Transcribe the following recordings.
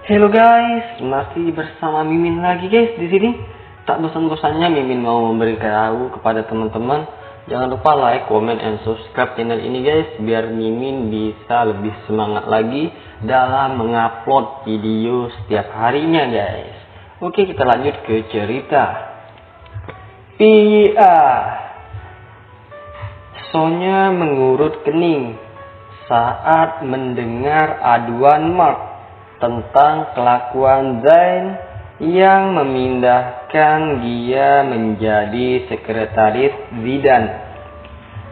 Hello guys, masih bersama Mimin lagi guys di sini. Tak bosan-bosannya Mimin mau memberitahu kepada teman-teman, jangan lupa like, comment, and subscribe channel ini guys, biar Mimin bisa lebih semangat lagi dalam mengupload video setiap harinya guys. Oke, kita lanjut ke cerita. Pia Sonya mengurut kening saat mendengar aduan Mark tentang kelakuan Zain yang memindahkan dia menjadi sekretaris Zidane.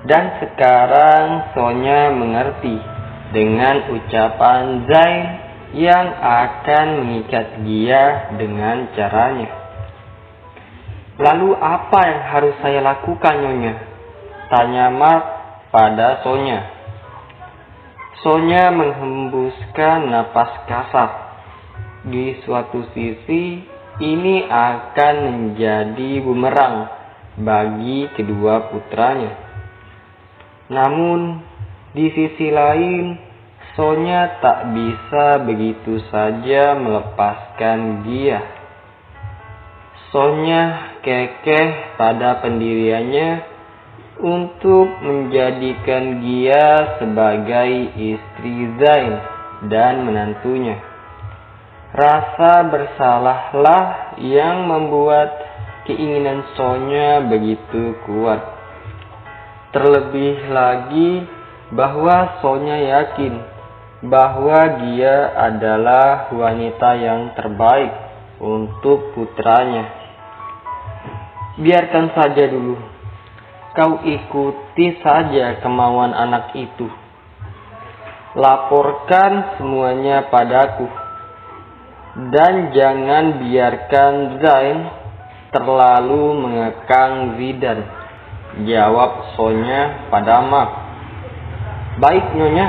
Dan sekarang Sonya mengerti dengan ucapan Zain yang akan mengikat dia dengan caranya. Lalu apa yang harus saya lakukan, Nyonya? Tanya Mark pada Sonya. Sonya menghembuskan napas kasar. Di suatu sisi, ini akan menjadi bumerang bagi kedua putranya. Namun, di sisi lain, Sonya tak bisa begitu saja melepaskan dia. Sonya kekeh pada pendiriannya untuk menjadikan dia sebagai istri Zain dan menantunya. Rasa bersalahlah yang membuat keinginan Sonya begitu kuat. Terlebih lagi bahwa Sonya yakin bahwa dia adalah wanita yang terbaik untuk putranya. Biarkan saja dulu. Kau ikuti saja kemauan anak itu. Laporkan semuanya padaku. Dan jangan biarkan Zain terlalu mengekang Zidane, jawab Sonya pada Mark. Baik, Nyonya.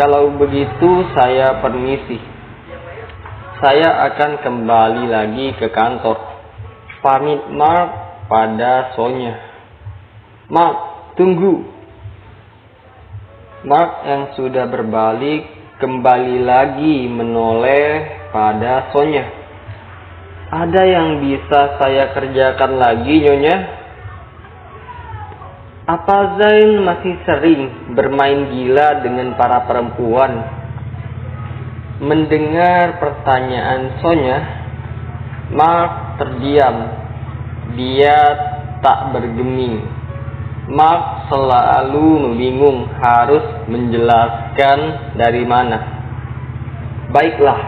Kalau begitu saya permisi. Saya akan kembali lagi ke kantor. Pamit Mark pada Sonya. Mark, tunggu. Mark yang sudah berbalik kembali lagi menoleh pada Sonya. Ada yang bisa saya kerjakan lagi, Nyonya? Apa Zain masih sering bermain gila dengan para perempuan? Mendengar pertanyaan Sonya, Mark terdiam. Dia tak bergeming. Mark selalu membingung harus menjelaskan dari mana. Baiklah,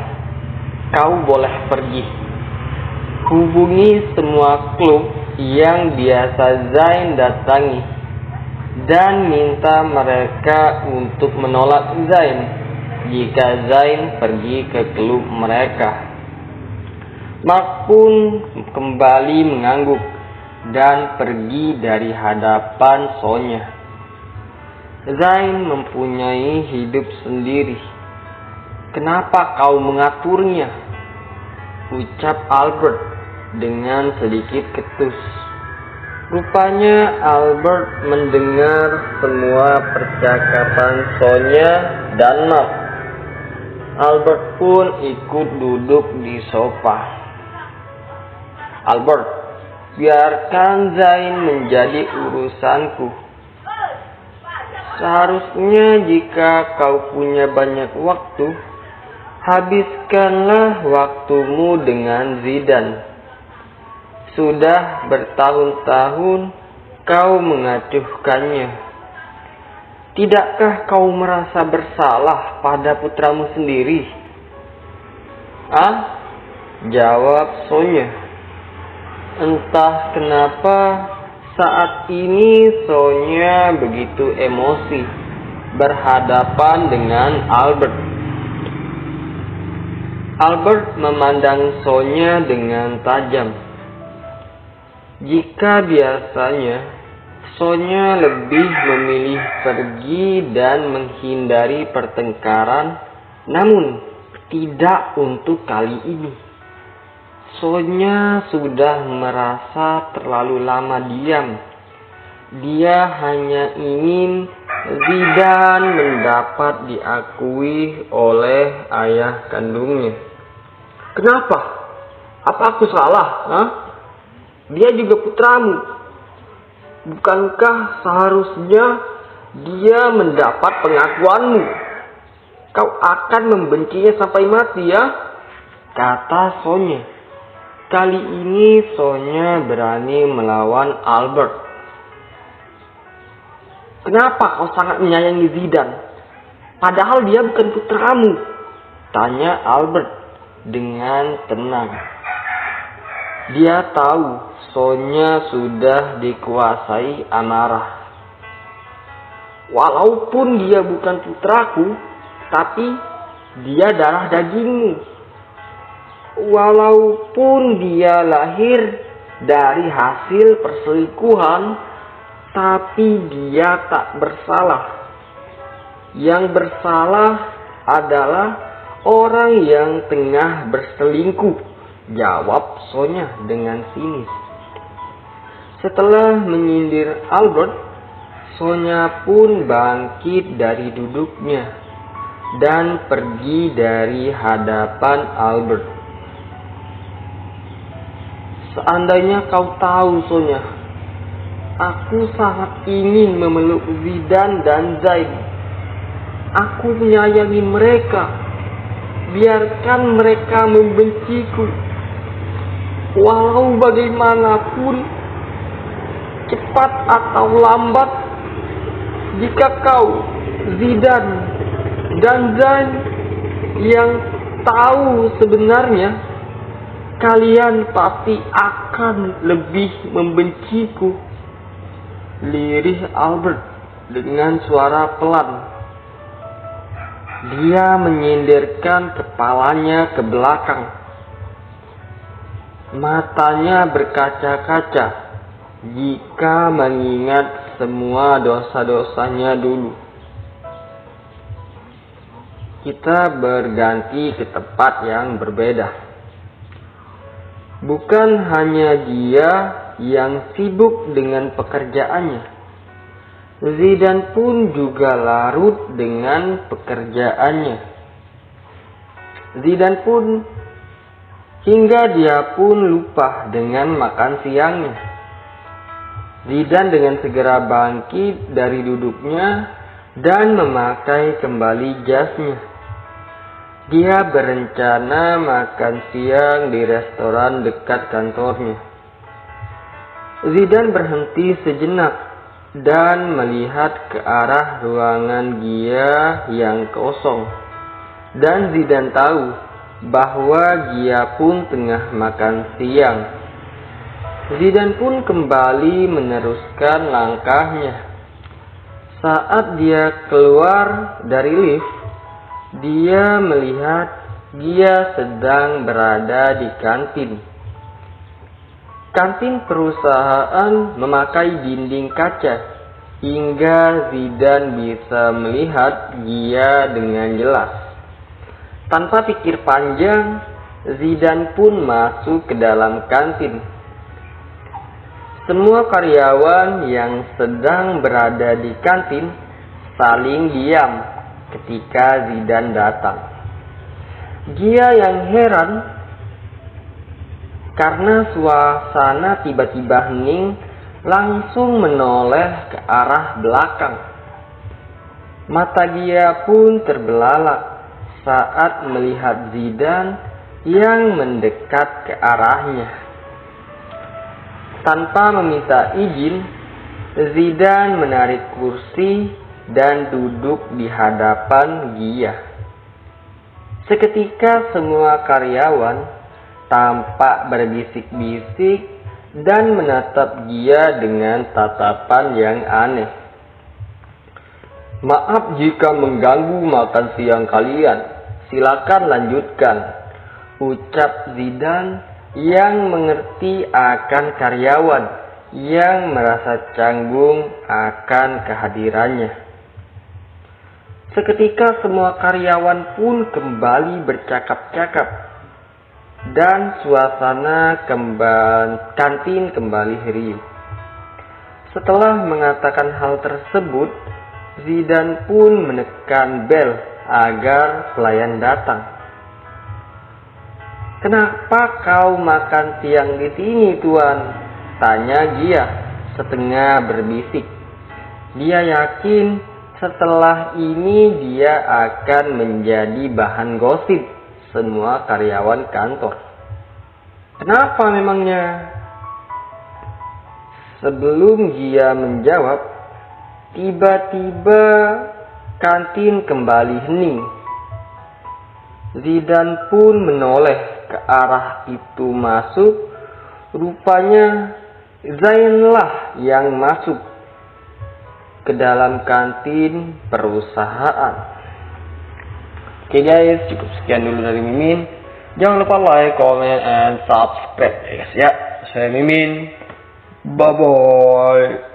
kau boleh pergi. Hubungi semua klub yang biasa Zain datangi dan minta mereka untuk menolak Zain jika Zain pergi ke klub mereka. Mark pun kembali mengangguk dan pergi dari hadapan Sonya. Zain mempunyai hidup sendiri. Kenapa kau mengaturnya? Ucap Albert dengan sedikit ketus. Rupanya Albert mendengar semua percakapan Sonya dan Mark. Albert pun ikut duduk di sofa. Albert, biarkan Zain menjadi urusanku. Seharusnya jika kau punya banyak waktu, habiskanlah waktumu dengan Zidane. Sudah bertahun-tahun kau mengacuhkannya. Tidakkah kau merasa bersalah pada putramu sendiri? Jawab Sonya. Entah kenapa saat ini Sonya begitu emosi berhadapan dengan Albert. Albert memandang Sonya dengan tajam. Jika biasanya Sonya lebih memilih pergi dan menghindari pertengkaran, namun tidak untuk kali ini. Sonya sudah merasa terlalu lama diam. Dia hanya ingin Zidane mendapat diakui oleh ayah kandungnya. Kenapa? Apa aku salah? Hah? Dia juga putramu. Bukankah seharusnya dia mendapat pengakuanmu? Kau akan membencinya sampai mati ya? Kata Sonya. Kali ini Sonya berani melawan Albert. Kenapa kau sangat menyayangi Zidane? Padahal dia bukan putramu. Tanya Albert dengan tenang. Dia tahu Sonya sudah dikuasai amarah. Walaupun dia bukan putraku, tapi dia darah dagingmu. Walaupun dia lahir dari hasil perselingkuhan, tapi dia tak bersalah. Yang bersalah adalah orang yang tengah berselingkuh, jawab Sonya dengan sinis. Setelah menyindir Albert, Sonya pun bangkit dari duduknya dan pergi dari hadapan Albert. Seandainya kau tahu, Sonya, aku sangat ingin memeluk Zidane dan Zaid. Aku menyayangi mereka. Biarkan mereka membenciku. Walau bagaimanapun, cepat atau lambat, jika kau, Zidane dan Zaid yang tahu sebenarnya, kalian pasti akan lebih membenciku. Lirih Albert dengan suara pelan. Dia menyindirkan kepalanya ke belakang. Matanya berkaca-kaca jika mengingat semua dosa-dosanya dulu. Kita berganti ke tempat yang berbeda. Bukan hanya dia yang sibuk dengan pekerjaannya. Zidane pun juga larut dengan pekerjaannya. Zidane pun hingga dia pun lupa dengan makan siangnya. Zidane dengan segera bangkit dari duduknya dan memakai kembali jasnya. Dia berencana makan siang di restoran dekat kantornya. Zidane berhenti sejenak dan melihat ke arah ruangan Gia yang kosong. Dan Zidane tahu bahwa Gia pun tengah makan siang. Zidane pun kembali meneruskan langkahnya. Saat dia keluar dari lift, dia melihat Gia sedang berada di kantin. Kantin perusahaan memakai dinding kaca hingga Zidane bisa melihat Gia dengan jelas. Tanpa pikir panjang, Zidane pun masuk ke dalam kantin. Semua karyawan yang sedang berada di kantin saling diam ketika Zidane datang. Gia yang heran karena suasana tiba-tiba hening, langsung menoleh ke arah belakang. Mata Gia pun terbelalak saat melihat Zidane yang mendekat ke arahnya. Tanpa meminta izin, Zidane menarik kursi dan duduk di hadapan Gia. Seketika semua karyawan tampak berbisik-bisik dan menatap Gia dengan tatapan yang aneh. Maaf jika mengganggu makan siang kalian. Silakan lanjutkan, ucap Zidane yang mengerti akan karyawan yang merasa canggung akan kehadirannya. Seketika semua karyawan pun kembali bercakap-cakap dan suasana kantin kembali riuh. Setelah mengatakan hal tersebut, Zidan pun menekan bel agar pelayan datang. "Kenapa kau makan siang di sini, Tuan?" tanya Gia setengah berbisik. Dia yakin setelah ini dia akan menjadi bahan gosip semua karyawan kantor. "Kenapa memangnya?" Sebelum Gia menjawab, tiba-tiba kantin kembali hening. Zidan pun menoleh ke arah itu masuk. Rupanya Zainlah yang masuk ke dalam kantin perusahaan. Oke guys, cukup sekian dulu dari Mimin. Jangan lupa like, comment, and subscribe ya guys ya. Saya Mimin. Bye bye.